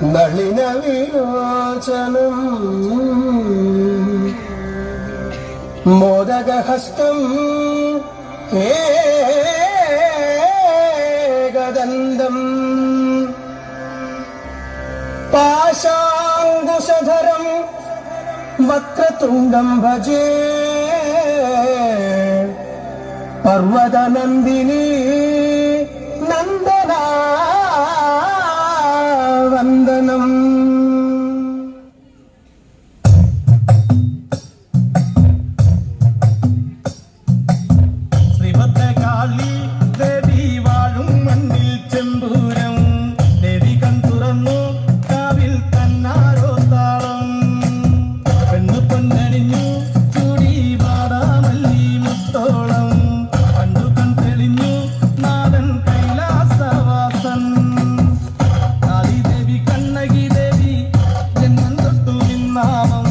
നളിന വിലോചനം മോദകഹസ്തം ഏകദന്തം പാശാങ്കുശധരം വക്രതുണ്ഡം ഭജേ പർവതനന്ദിനി നന്ദന വന്ദനം. ശ്രീഭദ്രകാളി ദേവി വാഴും മണ്ണിൽ ചെമ്പൂരം ദേവി കൺ തുറന്നു കാവിൽ തന്നാരോ താളം പെണ്ണു പൊന്നണിഞ്ഞു ചൂടി വാടാമല്ലി മുത്തോളം കണ്ടു കൺ തെളിഞ്ഞു നാഥൻ കൈലാസവാസൻ കാളിദേവി കണ്ണകി ദേവി ജന്മം തൊട്ടു നിന്നാമം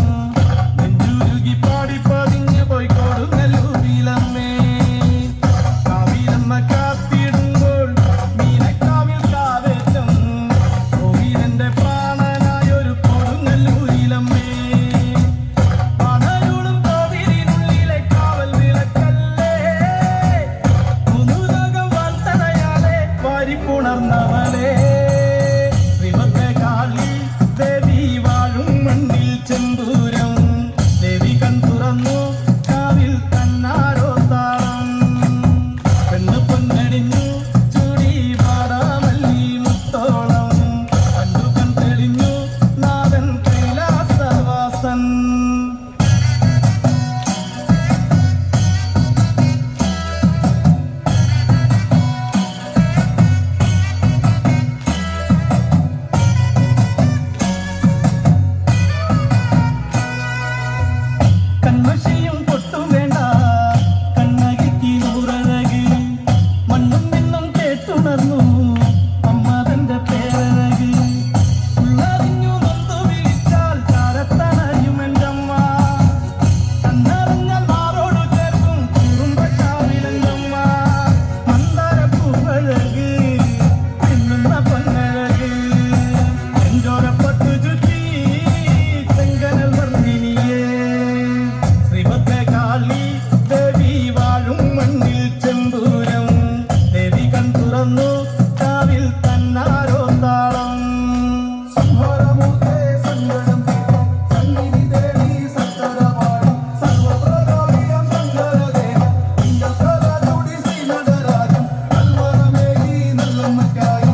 നെഞ്ചുരുകി പാടി പതിഞ്ഞു പോയി കൊടുങ്ങല്ലൂരിലമ്മേ കാവിലമ്മ കാത്തിടുമ്പോൾ മീനക്കാവിൽ കാവേറ്റം കോവിലന്റെ പ്രാണനായൊരു കൊടുങ്ങല്ലൂരിലമ്മേ പണരുളും കോവിലിനുള്ളിലെ കാവൽ വിളക്കല്ലേ മുനുലോകം വാർത്തടയാളെ വാരിപ്പുണർന്നവളെ ശ്രീഭദ്രകാളി ദേവി വാഴും മണ്ണിൽ ചെമ്പൂരം ദേവി കൺ തുറന്നു കാവിൽ തന്നാരോ താളം പെണ്ണു പൊന്നണിഞ്ഞു ചൂടി വാടാമല്ലി മുത്തോളം കണ്ടു കൺ തെളിഞ്ഞു നാഥൻ കൈലാസവാസൻ. കൺമഷിയും പൊട്ടും വേണ്ട കണ്ണകിക്ക് നൂറഴക് മണ്ണും നിന്നും കേട്ടുണർന്നു അമ്മ തന്റെ പേരഴക് ഉള്ളറിഞ്ഞു നൊന്തു വിളിച്ചാൽ ചാരത്തണയുമെൻ്റമ്മ കണ്ണറിഞ്ഞാൽ മാറോടു ചേർക്കും കുറുമ്പക്കാവിലെൻ്റമ്മ മന്ദാരപ്പൂവഴക് പിന്നുന്ന പൊന്നഴക് എഞ്ചോരപ്പട്ടു ചുറ്റി ചെങ്കനൽ വർണ്ണിനിയേ ശ്രീഭദ്രകാളി ദേവി വാഴും മണ്ണിൽ ചെമ്പൂരം ദേവി കൺ തുറന്നു കാവിൽ തന്നാരോ താളം സംഹാരമൂർത്തേ സങ്കടം തീർക്കും സന്നിധി ദേവി സത്തരവാഴും സർവപ്രകാരിയം സങ്കരദേവം ഇന്ദ്രപ്രദാചൂടി ശ്രീനടരാജം കൽവറമേകി നല്ലമ്മയ്ക്കായി